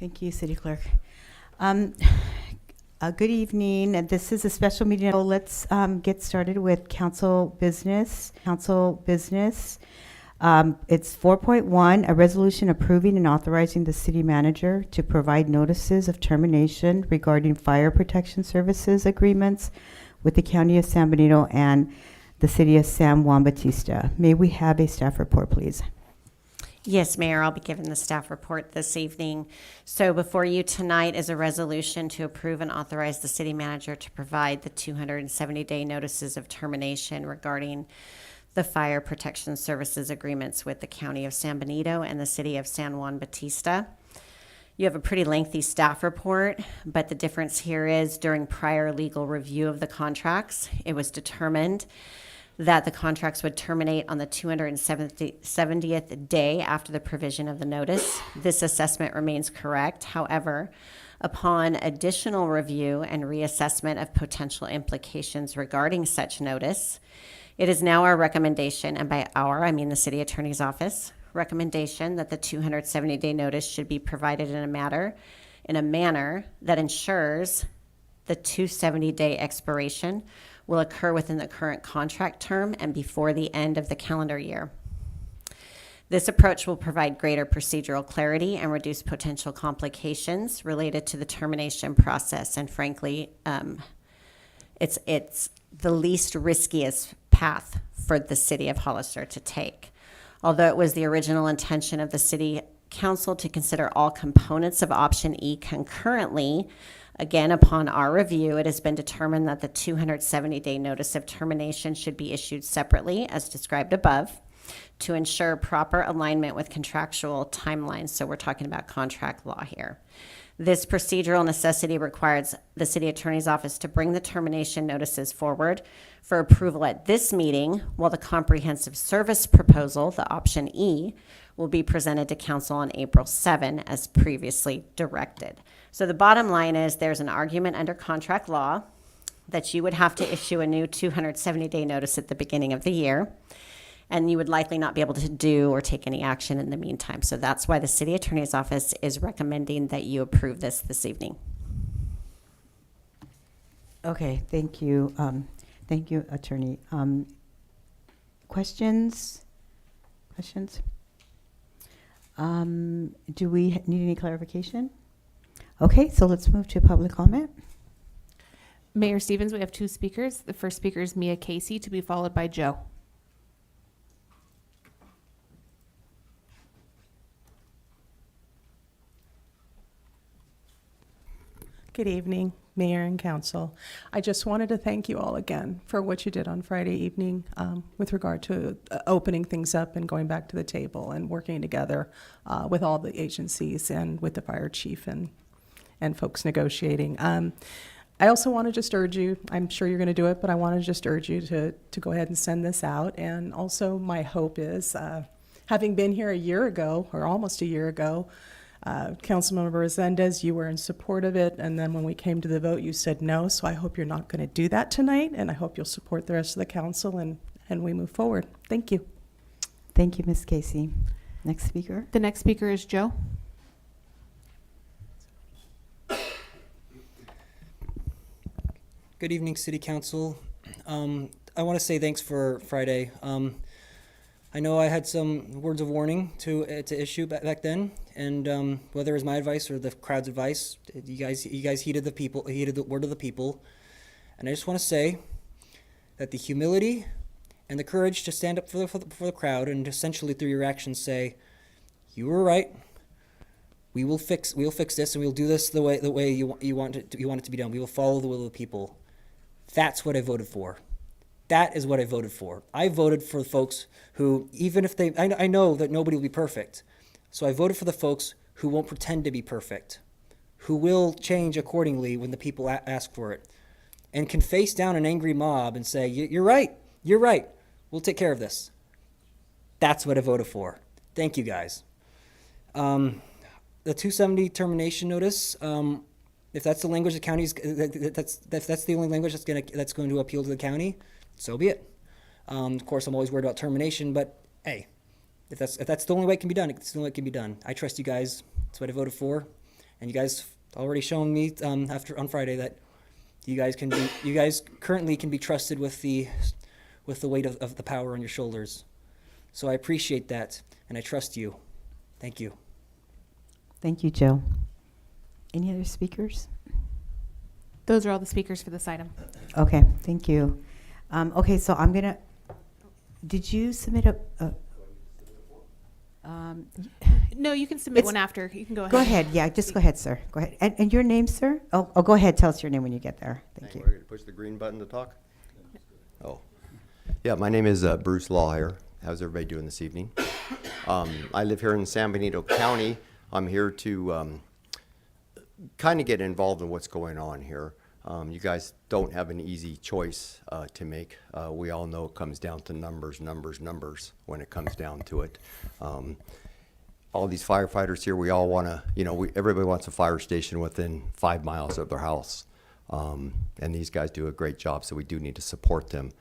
Thank you, City Clerk. Um, Good evening. This is a special meeting. So let's get started with council business. It's 4.1, a resolution approving and authorizing the city manager to provide notices of termination regarding fire protection services agreements with the County of San Benito and the City of San Juan Bautista. May we have a staff report, please? Yes, Mayor, I'll be giving the staff report this evening. So before you tonight is a resolution to approve and authorize the city manager to provide the 270-day notices of termination regarding the fire protection services agreements with the County of San Benito and the City of San Juan Bautista. You have a pretty lengthy staff report, but the difference here is during prior legal review of the contracts, it was determined that the contracts would terminate on the 270th day after the provision of the notice. This assessment remains correct. However, upon additional review and reassessment of potential implications regarding such notice, it is now our recommendation, and by our, I mean the City Attorney's Office, recommendation that the 270-day notice should be provided in a manner that ensures the 270-day expiration will occur within the current contract term and before the end of the calendar year. This approach will provide greater procedural clarity and reduce potential complications related to the termination process. And frankly, it's the least riskiest path for the City of Hollister to take. Although it was the original intention of the City Council to consider all components of option E concurrently, again, upon our review, it has been determined that the 270-day notice of termination should be issued separately, as described above, to ensure proper alignment with contractual timelines. So we're talking about contract law here. This procedural necessity requires the City Attorney's Office to bring the termination notices forward for approval at this meeting, while the comprehensive service proposal, the option E, will be presented to Council on April 7 as previously directed. So the bottom line is there's an argument under contract law that you would have to issue a new 270-day notice at the beginning of the year, and you would likely not be able to do or take any action in the meantime. So that's why the City Attorney's Office is recommending that you approve this evening. Okay, thank you. Thank you, Attorney. Questions? Do we need any clarification? Okay, so let's move to public comment. Mayor Stevens, we have two speakers. The first speaker is Mia Casey, to be followed by Joe. Good evening, Mayor and Council. I just wanted to thank you all again for what you did on Friday evening with regard to opening things up and going back to the table and working together with all the agencies and with the fire chief and folks negotiating. I also want to just urge you, I'm sure you're going to do it, but I want to just urge you to go ahead and send this out. And also my hope is, having been here a year ago, or almost a year ago, Councilmember Resendez, you were in support of it, and then when we came to the vote, you said no, so I hope you're not going to do that tonight, and I hope you'll support the rest of the council, and we move forward. Thank you. Thank you, Ms. Casey. Next speaker. The next speaker is Joe. Good evening, City Council. I want to say thanks for Friday. I know I had some words of warning to issue back then, and whether it was my advice or the crowd's advice, you guys heeded the word of the people, and I just want to say that the humility and the courage to stand up for the crowd and essentially through your actions say, you were right. We'll fix this, and we'll do this the way you want it to be done. We will follow the will of the people. That's what I voted for. That is what I voted for. I voted for folks who, even if I know that nobody will be perfect. So I voted for the folks who won't pretend to be perfect, who will change accordingly when the people ask for it, and can face down an angry mob and say, you're right, we'll take care of this. That's what I voted for. Thank you, guys. The 270 termination notice, if that's the language the county's, if that's the only language that's going to appeal to the county, so be it. Of course, I'm always worried about termination, but hey, if that's the only way it can be done, it's the only way it can be done. I trust you guys. That's what I voted for, And you guys already shown me after on Friday that you guys currently can be trusted with the weight of the power on your shoulders. So I appreciate that, and I trust you. Thank you. Thank you, Joe. Any other speakers? Those are all the speakers for this item. Okay, thank you. Okay, so I'm gonna, did you submit No, you can submit It's- one after. You can go ahead. go ahead, yeah, just go ahead, sir. Go ahead. And your name, sir? Oh, go ahead, tell us your name when you get there. Thank you. We're going to push the green button to talk? Oh. Yeah, my name is Bruce Lawyer. How's everybody doing this evening? I live here in San Benito County. I'm here to kind of get involved in what's going on here. You guys don't have an easy choice to make. We all know it comes down to numbers when it comes down to it. All these firefighters here, we all want to, everybody wants a fire station within 5 miles of their house. And these guys do a great job, so we do need to support them.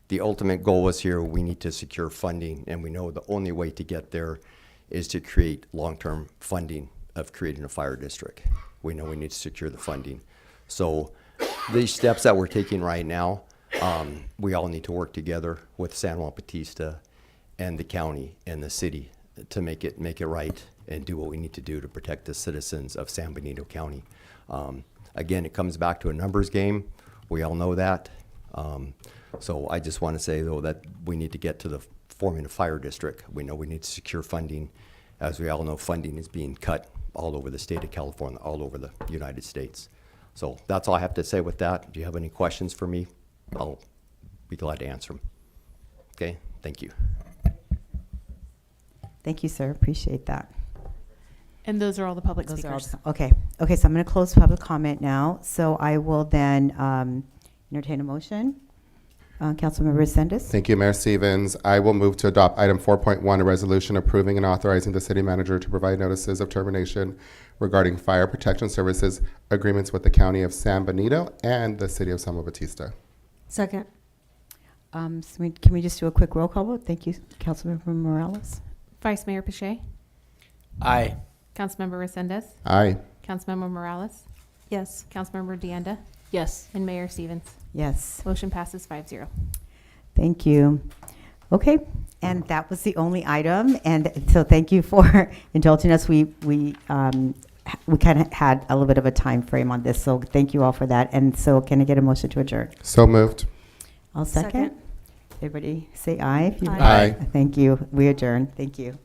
The ultimate goal is here, we need to secure funding, and we know the only way to get there is to create long-term funding of creating a fire district. We know we need to secure the funding. So these steps that we're taking right now, we all need to work together with San Juan Bautista and the county and the city to make it right and do what we need to do to protect the citizens of San Benito County. Again, it comes back to a numbers game. We all know that. So I just want to say, though, that we need to get to the forming a fire district. We know we need to secure funding. As we all know, funding is being cut all over the state of California, all over the United States. So that's all I have to say with that. Do you have any questions for me? I'll be glad to answer them. Okay, thank you. Thank you, sir, appreciate that. And those are all the public Those are all speakers. the- Okay, so I'm going to close public comment now. So I will then entertain a motion. Councilmember Resendez? Thank you, Mayor Stevens. I will move to adopt item 4.1, a resolution approving and authorizing the city manager to provide notices of termination regarding fire protection services agreements with the county of San Benito and the city of San Juan Bautista. Second. Can we just do a quick roll call vote? Thank you, Councilmember Morales. Vice Mayor Pache, Aye. Councilmember Resendez, Aye. Councilmember Morales, Yes. Councilmember DeAnda, Yes. and Mayor Stevens. Yes, Motion passes 5-0. thank you. Okay, and that was the only item, and so thank you for indulging us. We kind of had a little bit of a time frame on this, so thank you all for that. And so can I get a motion to adjourn? So moved. I'll second. Second. Everybody say aye. If you Aye. Aye. Thank you. We adjourn. Thank you.